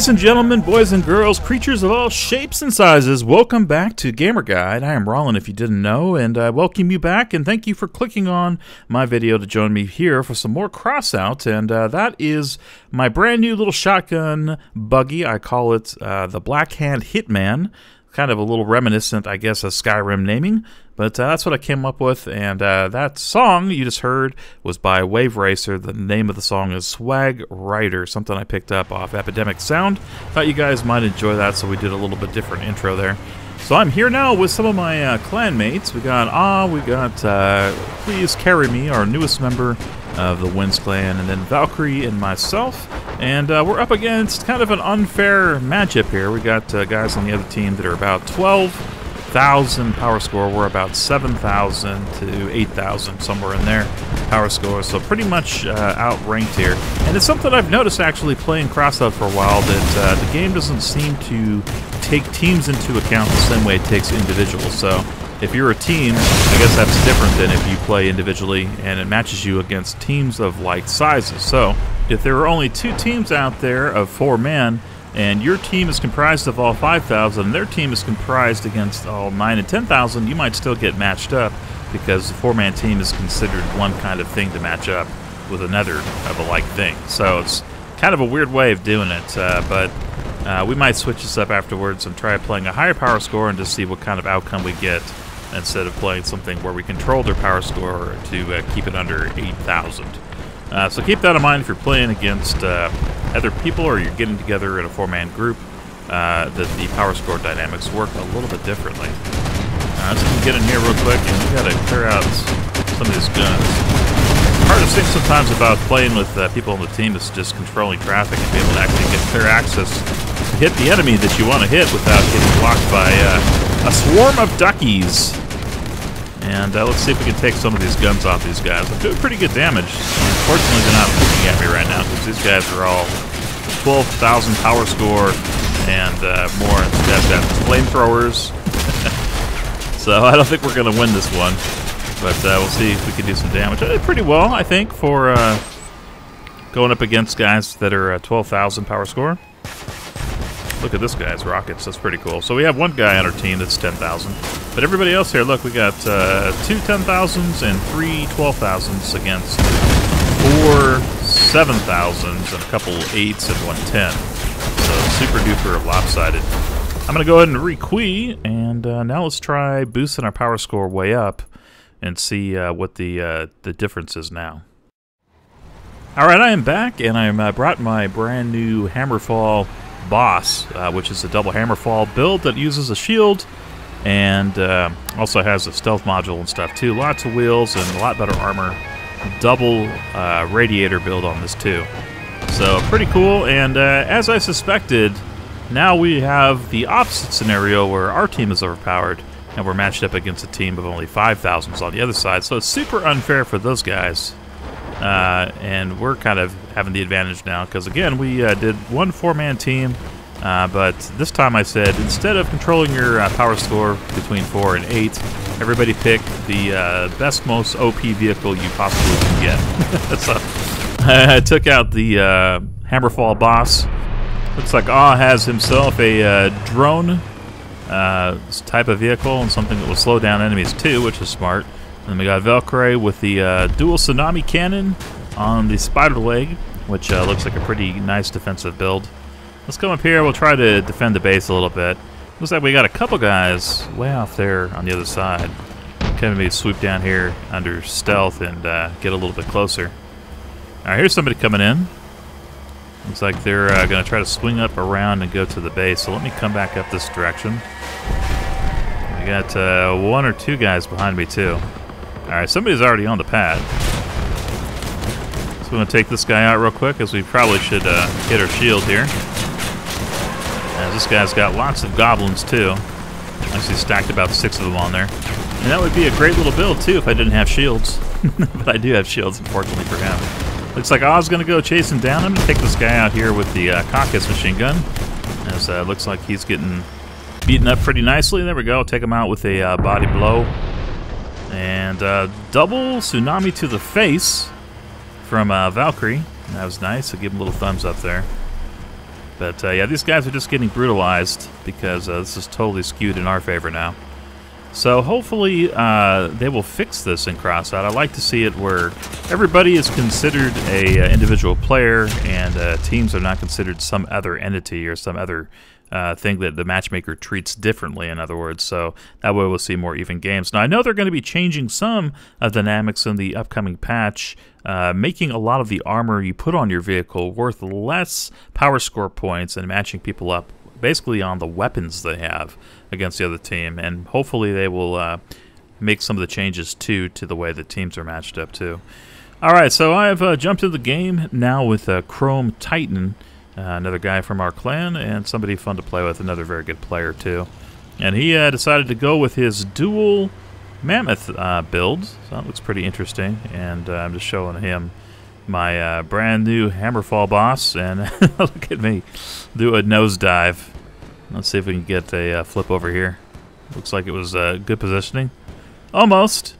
Ladies and gentlemen, boys and girls, creatures of all shapes and sizes, welcome back to Gamer Guide. I am Rollin, if you didn't know, and I welcome you back, and thank you for clicking on my video to join me here for some more Crossout, and that is my brand new little shotgun buggy. I call it the Blackhand Hitman. Kind of a little reminiscent, I guess, of Skyrim naming, but that's what I came up with, and that song you just heard was by Wave Racer. The name of the song is Swag Rider, something I picked up off Epidemic Sound. Thought you guys might enjoy that, so we did a little bit different intro there. So I'm here now with some of my clan mates. We got Please Carry Me, our newest member of the Winds clan, and then Valkyrie and myself, and we're up against kind of an unfair matchup here. We got guys on the other team that are about 12,000 power score. We're about 7,000 to 8,000, somewhere in there, power score, so pretty much outranked here. And it's something I've noticed actually playing Crossout for a while, that the game doesn't seem to take teams into account the same way it takes individuals. So if you're a team, I guess that's different than if you play individually, and it matches you against teams of like sizes. So if there are only two teams out there of 4 men, and your team is comprised of all 5,000, and their team is comprised against all 9 and 10,000, you might still get matched up, because the 4-man team is considered one kind of thing to match up with another of a like thing. So it's kind of a weird way of doing it, but we might switch this up afterwards and try playing a higher power score and just see what kind of outcome we get, instead of playing something where we control their power score to keep it under 8,000. So keep that in mind if you're playing against other people, or you're getting together in a 4-man group, that the power score dynamics work a little bit differently. Let's get in here real quick, and we gotta clear out some of these guns. Hardest thing sometimes about playing with people on the team is just controlling traffic and being able to actually get clear access to hit the enemy that you want to hit without getting blocked by a swarm of duckies. And let's see if we can take some of these guns off these guys. I'm doing pretty good damage. Unfortunately, they're not looking at me right now, because these guys are all 12,000 power score and more. These guys got flamethrowers. So I don't think we're going to win this one. But we'll see if we can do some damage. I did pretty well, I think, for going up against guys that are 12,000 power score. Look at this guy's rockets. That's pretty cool. So we have one guy on our team that's 10,000. But everybody else here, look, we got 2 10,000s and 3 12,000s against 4 7,000s and a couple 8s and 1 10. So super duper lopsided. I'm going to go ahead and requeue, and now let's try boosting our power score way up and see what the difference is now. Alright, I am back, and I brought my brand new Hammerfall boss, which is a double Hammerfall build that uses a shield, and also has a stealth module and stuff too. Lots of wheels and a lot better armor. Double radiator build on this too. So pretty cool, and as I suspected, now we have the opposite scenario where our team is overpowered, and we're matched up against a team of only 5,000s on the other side. So it's super unfair for those guys. And we're kind of having the advantage now, because again, we did one 4-man team, but this time I said, instead of controlling your power score between 4 and 8, everybody pick the best, most OP vehicle you possibly can get. So I took out the Hammerfall boss. Looks like has himself a drone type of vehicle, and something that will slow down enemies too, which is smart. And then we got Valkyrie with the dual tsunami cannon on the spider leg, which looks like a pretty nice defensive build. Let's come up here. We'll try to defend the base a little bit. Looks like we got a couple guys way off there on the other side. Kind of maybe swoop down here under stealth and get a little bit closer. All right, here's somebody coming in. Looks like they're going to try to swing up around and go to the base. So let me come back up this direction. We got 1 or 2 guys behind me too. Alright, somebody's already on the pad. So we're going to take this guy out real quick, as we probably should hit our shield here. As this guy's got lots of goblins too. Actually stacked about 6 of them on there. And that would be a great little build too if I didn't have shields. But I do have shields, unfortunately for him. Looks like Oz going to go chase him down. I'm going to take this guy out here with the Caucus machine gun. As looks like he's getting beaten up pretty nicely. There we go. Take him out with a body blow. And double tsunami to the face from Valkyrie. That was nice. So give him a little thumbs up there. But yeah, these guys are just getting brutalized because this is totally skewed in our favor now. So hopefully they will fix this in Crossout. I like to see it where everybody is considered a individual player, and teams are not considered some other entity or some other thing that the matchmaker treats differently, in other words. So that way we'll see more even games. Now, I know they're going to be changing some dynamics in the upcoming patch, making a lot of the armor you put on your vehicle worth less power score points and matching people up basically on the weapons they have against the other team. And hopefully they will make some of the changes, too, to the way the teams are matched up, too. All right, so I've jumped into the game now with Chrome Titan, another guy from our clan, and somebody fun to play with, another very good player, too. And he decided to go with his dual mammoth build, so that looks pretty interesting. And I'm just showing him my brand new Hammerfall boss, and look at me do a nosedive. Let's see if we can get a flip over here. Looks like it was good positioning. Almost.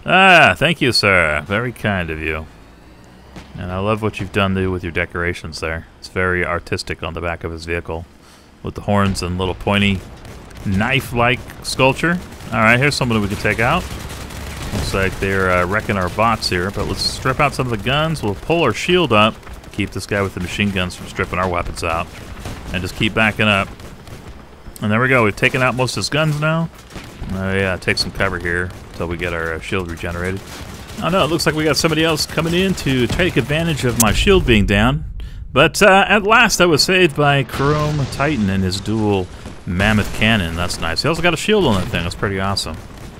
Ah, thank you, sir. Very kind of you. And I love what you've done with your decorations there. It's very artistic on the back of his vehicle with the horns and little pointy knife-like sculpture. All right, here's someone we can take out. Looks like they're wrecking our bots here, but let's strip out some of the guns. We'll pull our shield up, keep this guy with the machine guns from stripping our weapons out, and just keep backing up. And there we go. We've taken out most of his guns now. Yeah, take some cover here until we get our shield regenerated. Oh no, it looks like we got somebody else coming in to take advantage of my shield being down. But at last I was saved by Chrome Titan and his dual mammoth cannon. That's nice. He also got a shield on that thing. That's pretty awesome.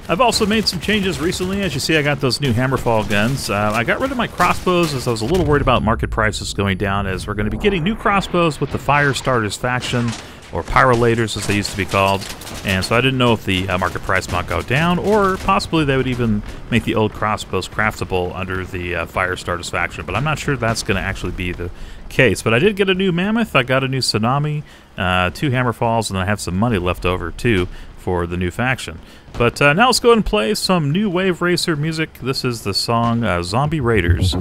I've also made some changes recently. As you see, I got those new Hammerfall guns. I got rid of my crossbows as I was a little worried about market prices going down, as we're going to be getting new crossbows with the Fire Starters faction, or Pyrolators as they used to be called. And so I didn't know if the market price might go down, or possibly they would even make the old crossbows craftable under the Fire Starters faction. But I'm not sure that's going to actually be the case. But I did get a new Mammoth, I got a new Tsunami, 2 Hammerfalls, and I have some money left over too for the new faction. But now let's go ahead and play some new Wave Racer music. This is the song Zombie Raiders.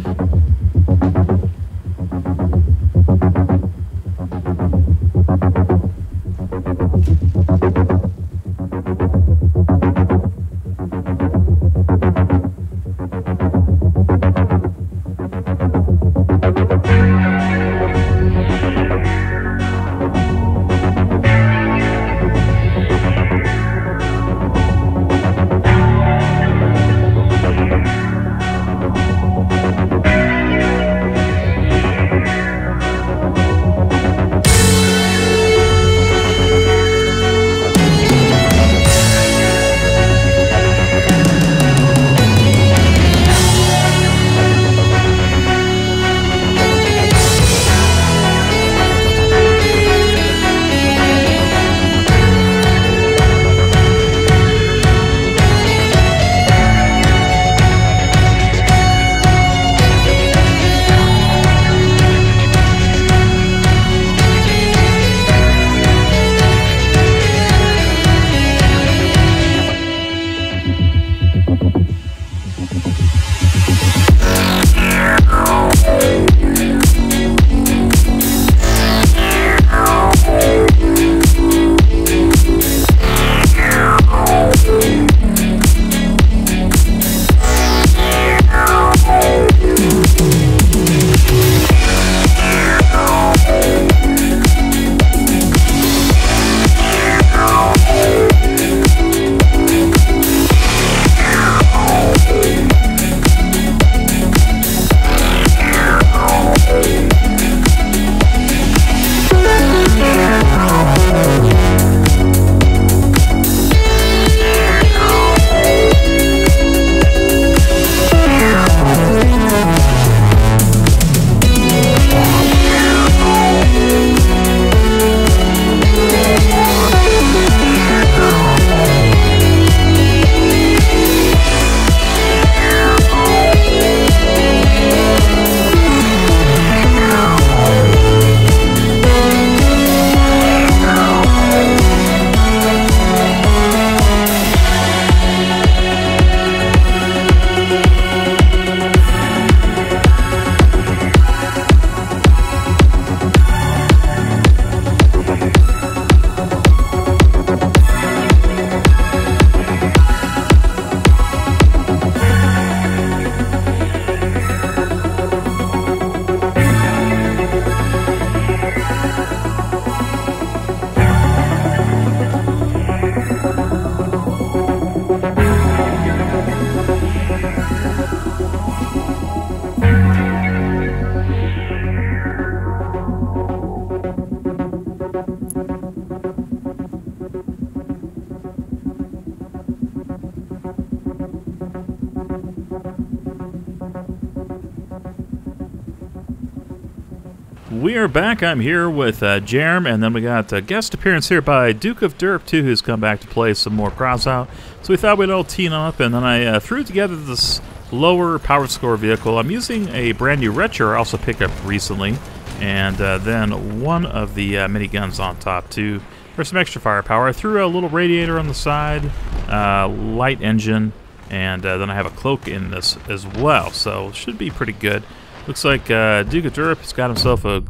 We are back. I'm here with Jerem, and then we got a guest appearance here by Duke of Derp, too, who's come back to play some more Crossout. So we thought we'd all team up, and then I threw together this lower power score vehicle. I'm using a brand new retro I also picked up recently, and then one of the miniguns on top, too, for some extra firepower. I threw a little radiator on the side, light engine, and then I have a cloak in this as well, so it should be pretty good. Looks like Duke of Derp has got himself a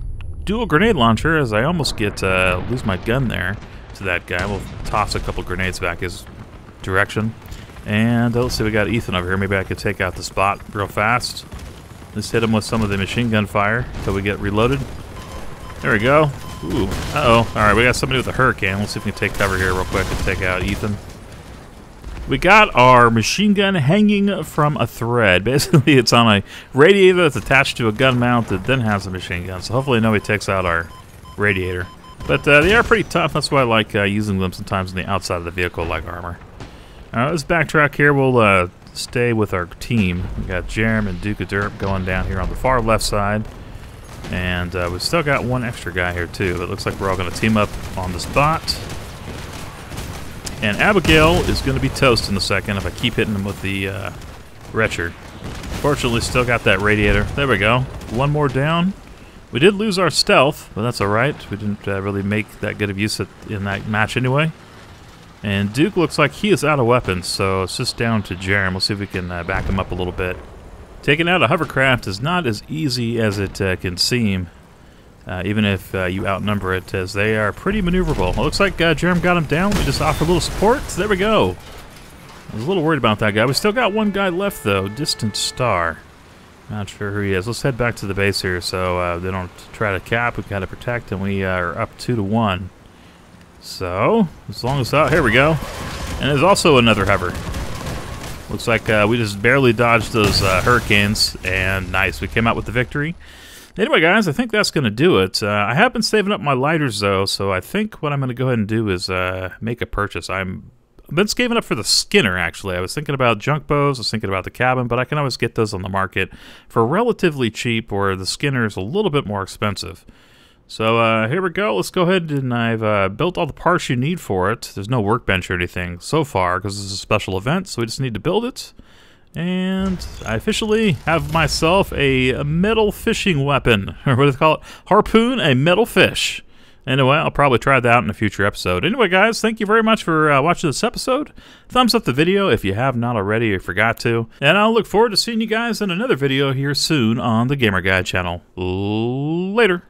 dual grenade launcher, as I almost get lose my gun there to that guy. We'll toss a couple grenades back his direction. And let's see, we got Ethan over here. Maybe I could take out the spot real fast. Let's hit him with some of the machine gun fire until we get reloaded. There we go. Ooh, uh-oh. Alright, we got somebody with a hurricane. Let's see if we can take cover here real quick and take out Ethan. We got our machine gun hanging from a thread. Basically, it's on a radiator that's attached to a gun mount that then has a machine gun. So hopefully nobody takes out our radiator. But they are pretty tough. That's why I like using them sometimes on the outside of the vehicle like armor. Let's backtrack here. We'll stay with our team. We got Jerem and Duke of Derp going down here on the far left side. And we've still got one extra guy here, too. But it looks like we're all going to team up on the spot. And Abigail is going to be toast in a second if I keep hitting him with the retcher. Fortunately, still got that radiator. There we go. One more down. We did lose our stealth, but that's alright. We didn't really make that good of use in that match anyway. And Duke looks like he is out of weapons, so it's just down to Jerem. We'll see if we can back him up a little bit. Taking out a hovercraft is not as easy as it can seem. Even if you outnumber it, as they are pretty maneuverable. It looks like Jerem got him down. We just offer a little support. There we go. I was a little worried about that guy. We still got one guy left, though. Distant Star. Not sure who he is. Let's head back to the base here so they don't try to cap. We've got to protect, and we are up 2-1. So, as long as... Oh, here we go. And there's also another hover. Looks like we just barely dodged those hurricanes, and nice. We came out with the victory. Anyway, guys, I think that's going to do it. I have been saving up my lighters, though, so I think what I'm going to go ahead and do is make a purchase. I've been saving up for the Skinner, actually. I was thinking about junk bows, I was thinking about the cabin, but I can always get those on the market for relatively cheap, where the Skinner is a little bit more expensive. So here we go. Let's go ahead, and I've built all the parts you need for it. There's no workbench or anything so far, because this is a special event, so we just need to build it. And I officially have myself a metal fishing weapon, or what do they call it? Harpoon a metal fish. Anyway, I'll probably try that out in a future episode. Anyway, guys, thank you very much for watching this episode. Thumbs up the video if you have not already or forgot to. And I'll look forward to seeing you guys in another video here soon on the Gamer Guide channel. Later.